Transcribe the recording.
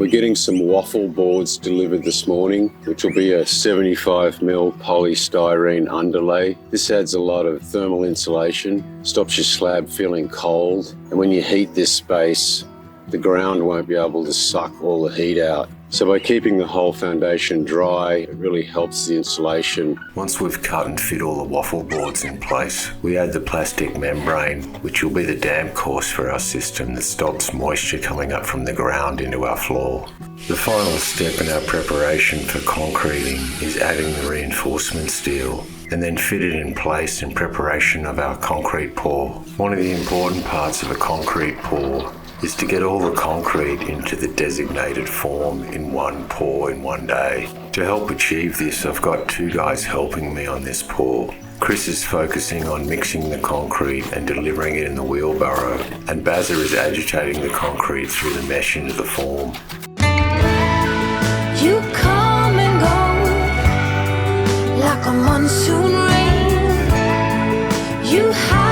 We're getting some Waffle boards delivered this morning, which will be a 75mm polystyrene underlay. This adds a lot of thermal insulation, stops your slab feeling cold, and when you heat this space, the ground won't be able to suck all the heat out. So by keeping the whole foundation dry, it really helps the insulation. Once we've cut and fit all the Waffle boards in place, we add the plastic membrane, which will be the damp course for our system that stops moisture coming up from the ground into our floor. The final step in our preparation for concreting is adding the reinforcement steel and then fit it in place in preparation of our concrete pour. One of the important parts of a concrete pour is to get all the concrete into the designated form in one pour in one day. To help achieve this, I've got two guys helping me on this pour. Chris is focusing on mixing the concrete and delivering it in the wheelbarrow, and Bazza is agitating the concrete through the mesh into the form. You come and go like a monsoon rain. You have